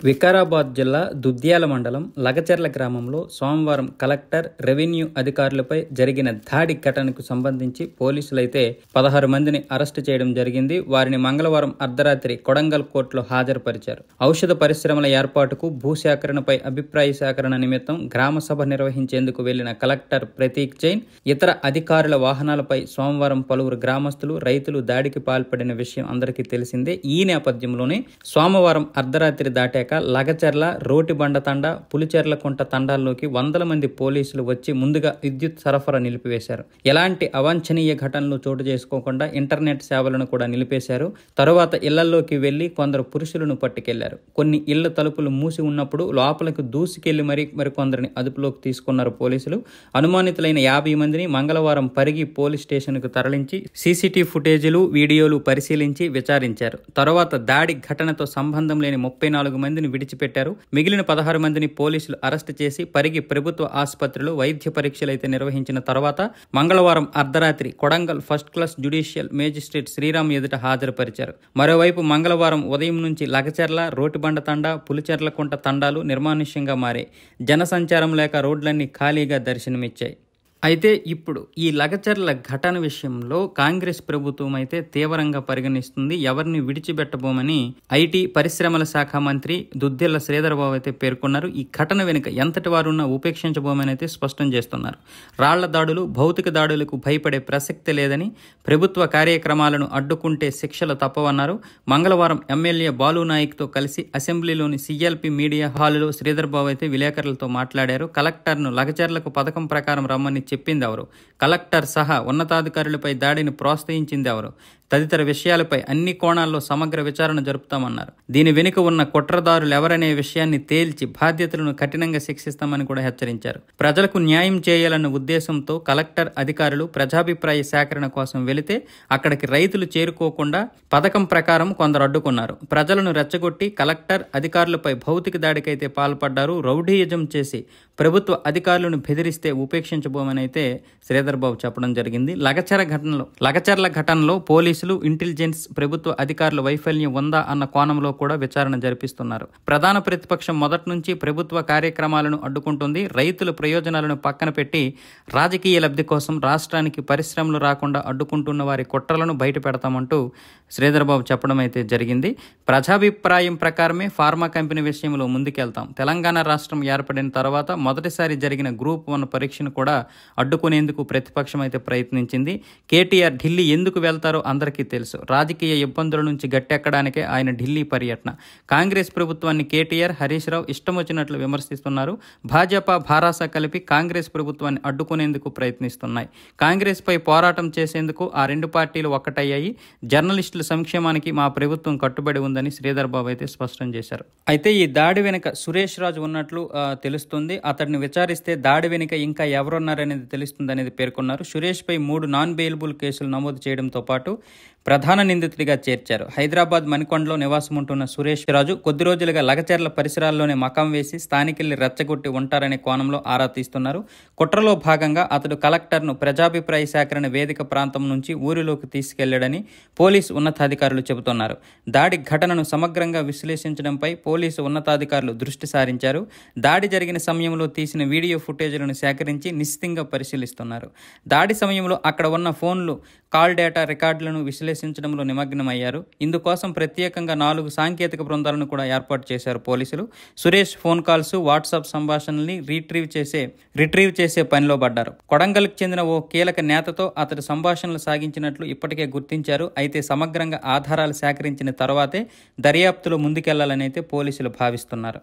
వికారాబాద్ జిల్లా దుద్యాల మండలం లగచెర్ల గ్రామంలో సోమవారం కలెక్టర్, రెవెన్యూ అధికారులపై జరిగిన దాడి ఘటనకు సంబంధించి పోలీసులైతే 16 మందిని అరెస్టు చేయడం జరిగింది. వారిని మంగళవారం అర్ధరాత్రి కొడంగల్ కోర్టులో హాజరుపరిచారు. ఔషధ పరిశ్రమల ఏర్పాటుకు భూసేకరణపై అభిప్రాయ సేకరణ నిమిత్తం గ్రామ సభ నిర్వహించేందుకు వెళ్లిన కలెక్టర్ ప్రతీక్ జైన్, ఇతర అధికారుల వాహనాలపై సోమవారం పలువురు గ్రామస్తులు, రైతులు దాడికి పాల్పడిన విషయం అందరికీ తెలిసిందే. ఈ నేపథ్యంలోనే సోమవారం అర్ధరాత్రి దాటాక లగచెర్ల, రోటిబండ తండ, పులిచెర్లకుంట తండాల్లోకి వందల మంది పోలీసులు వచ్చి ముందుగా విద్యుత్ సరఫరా నిలిపివేశారు. ఎలాంటి అవాంఛనీయ ఘటనలు చోటు చేసుకోకుండా ఇంటర్నెట్ సేవలను కూడా నిలిపేశారు. తరువాత ఇళ్లలోకి వెళ్లి కొందరు పురుషులను పట్టుకెళ్లారు. కొన్ని ఇళ్ల తలుపులు మూసి ఉన్నప్పుడు లోపలికి దూసుకెళ్లి మరికొందరిని అదుపులోకి తీసుకున్నారు పోలీసులు. అనుమానితులైన 50 మందిని మంగళవారం పరిగి పోలీస్ స్టేషన్కు తరలించి సీసీటీవీ ఫుటేజీలు, వీడియోలు పరిశీలించి విచారించారు. తరువాత దాడి ఘటనతో సంబంధం లేని 34 మందిని విడిచిపెట్టారు. మిగిలిన 16 మందిని పోలీసులు అరెస్టు చేసి పరిగి ప్రభుత్వ ఆసుపత్రిలో వైద్య పరీక్షలు అయితే నిర్వహించిన తర్వాత మంగళవారం అర్ధరాత్రి Kodangal first class judicial magistrate Sriram ఎదుట హాజరుపరిచారు. మరోవైపు మంగళవారం ఉదయం నుంచి లగచెర్ల, రోటిబండ తండ, పులిచెర్లకుంట తండాలు నిర్మానుష్యంగా మారాయి. జనసంచారం లేక రోడ్లన్నీ ఖాళీగా దర్శనమిచ్చాయి. అయితే ఇప్పుడు ఈ లగచెర్ల ఘటన విషయంలో కాంగ్రెస్ ప్రభుత్వం అయితే తీవ్రంగా పరిగణిస్తుంది. ఎవరిని విడిచిపెట్టబోమని ఐటీ పరిశ్రమల శాఖ మంత్రి దుద్దిళ్ల శ్రీధర్బాబు అయితే పేర్కొన్నారు. ఈ ఘటన వెనుక ఎంతటి వారున్నా ఉపేక్షించబోమని అయితే స్పష్టం చేస్తున్నారు. రాళ్ల దాడులు, భౌతిక దాడులకు భయపడే ప్రసక్తి లేదని, ప్రభుత్వ కార్యక్రమాలను అడ్డుకుంటే శిక్షలు తప్పవన్నారు. మంగళవారం ఎమ్మెల్యే బాలు నాయక్తో కలిసి అసెంబ్లీలోని సిఎల్పి మీడియా హాలులో శ్రీధర్బాబు అయితే విలేకరులతో మాట్లాడారు. కలెక్టర్ను లగచెర్లకు పథకం ప్రకారం రమ్మని చెప్పింది ఎవరు? కలెక్టర్ సహా ఉన్నతాధికారులపై దాడిని ప్రోత్సహించింది ఎవరు? తదితర విషయాలపై అన్ని కోణాల్లో సమగ్ర విచారణ జరుపుతామన్నారు. దీని వెనుక ఉన్న కుట్రదారులు ఎవరనే విషయాన్ని తేల్చి బాధ్యతలను కఠినంగా శిక్షిస్తామని కూడా హెచ్చరించారు. ప్రజలకు న్యాయం చేయాలన్న ఉద్దేశంతో కలెక్టర్ అధికారులు ప్రజాభిప్రాయ సేకరణ కోసం వెళితే అక్కడికి రైతులు చేరుకోకుండా పథకం ప్రకారం కొందరు అడ్డుకున్నారు. ప్రజలను రెచ్చగొట్టి కలెక్టర్ అధికారులపై భౌతిక దాడికైతే పాల్పడ్డారు. రౌడీయిజం చేసి ప్రభుత్వ అధికారులను బెదిరిస్తే ఉపేక్షించబోమని అయితే శ్రీధర్బాబు చెప్పడం జరిగింది. లగచెర్ల ఘటనలో పోలీసులు, ఇంటెలిజెన్స్, ప్రభుత్వ అధికారుల వైఫల్యం ఉందా అన్న కోణంలో కూడా విచారణ జరిపిస్తున్నారు. ప్రధాన ప్రతిపక్షం మొదటి నుంచి ప్రభుత్వ కార్యక్రమాలను అడ్డుకుంటుంది. రైతుల ప్రయోజనాలను పక్కన పెట్టి రాజకీయ లబ్ధి కోసం రాష్ట్రానికి పరిశ్రమలు రాకుండా అడ్డుకుంటున్న వారి కుట్రలను బయట పెడతామంటూ శ్రీధర్బాబు చెప్పడం అయితే జరిగింది. ప్రజాభిప్రాయం ప్రకారమే ఫార్మా కంపెనీ విషయంలో ముందుకెళ్తాం. తెలంగాణ రాష్ట్రం ఏర్పడిన తర్వాత మొదటిసారి జరిగిన గ్రూప్ 1 పరీక్షను కూడా అడ్డుకునేందుకు ప్రతిపక్షం అయితే ప్రయత్నించింది. కేటీఆర్ ఢిల్లీ ఎందుకు వెళ్తారో అందరికీ తెలుసు. రాజకీయ ఇబ్బందుల నుంచి గట్టెక్కడానికే ఆయన ఢిల్లీ పర్యటన. కాంగ్రెస్ ప్రభుత్వాన్ని కేటీఆర్, హరీష్ రావు ఇష్టం వచ్చినట్లు విమర్శిస్తున్నారు. భాజపా, భారాస కలిపి కాంగ్రెస్ ప్రభుత్వాన్ని అడ్డుకునేందుకు ప్రయత్నిస్తున్నాయి. కాంగ్రెస్ పై పోరాటం చేసేందుకు ఆ రెండు పార్టీలు ఒక్కటయ్యాయి. జర్నలిస్టుల సంక్షేమానికి మా ప్రభుత్వం కట్టుబడి ఉందని శ్రీధర్బాబు అయితే స్పష్టం చేశారు. అయితే ఈ దాడి వెనుక సురేష్ రాజు ఉన్నట్లు తెలుస్తుంది. అతడిని విచారిస్తే దాడి వెనుక ఇంకా ఎవరున్నారనేది తెలుస్తుంది అనేది పేర్కొన్నారు. సురేష్ పై 3 నాన్ బెయిలబుల్ కేసులు నమోదు చేయడంతో పాటు ప్రధాన నిందితుడిగా చేర్చారు. హైదరాబాద్ మణికొండలో నివాసం ఉంటున్న సురేష్ రాజు కొద్ది రోజులుగా లగచెర్ల పరిసరాల్లోనే మకాం వేసి స్థానికుల్ని రెచ్చగొట్టి ఉంటారనే కోణంలో ఆరా తీస్తున్నారు. కుట్రలో భాగంగా అతడు కలెక్టర్ను ప్రజాభిప్రాయ సేకరణ వేదిక ప్రాంతం నుంచి ఊరిలోకి తీసుకెళ్లాడని పోలీసు ఉన్నతాధికారులు చెబుతున్నారు. దాడి ఘటనను సమగ్రంగా విశ్లేషించడంపై పోలీసు ఉన్నతాధికారులు దృష్టి సారించారు. దాడి జరిగిన సమయంలో తీసిన వీడియో ఫుటేజీలను సేకరించి నిశ్చితంగా పరిశీలిస్తున్నారు. దాడి సమయంలో అక్కడ ఉన్న ఫోన్లు, కాల్ డేటా రికార్డులను విశ్లేషించడంలో నిమగ్నమయ్యారు. ఇందుకోసం ప్రత్యేకంగా 4 సాంకేతిక బృందాలను కూడా ఏర్పాటు చేశారు పోలీసులు. సురేష్ ఫోన్ కాల్స్, వాట్సాప్ సంభాషణల్ని రిట్రీవ్ చేసే పనిలో పడ్డారు. కొడంగల్కి చెందిన ఓ కీలక నేతతో అతడు సంభాషణలు సాగించినట్లు ఇప్పటికే గుర్తించారు. అయితే సమగ్రంగా ఆధారాలు సేకరించిన తర్వాతే దర్యాప్తులో ముందుకెళ్లాలని అయితే పోలీసులు భావిస్తున్నారు.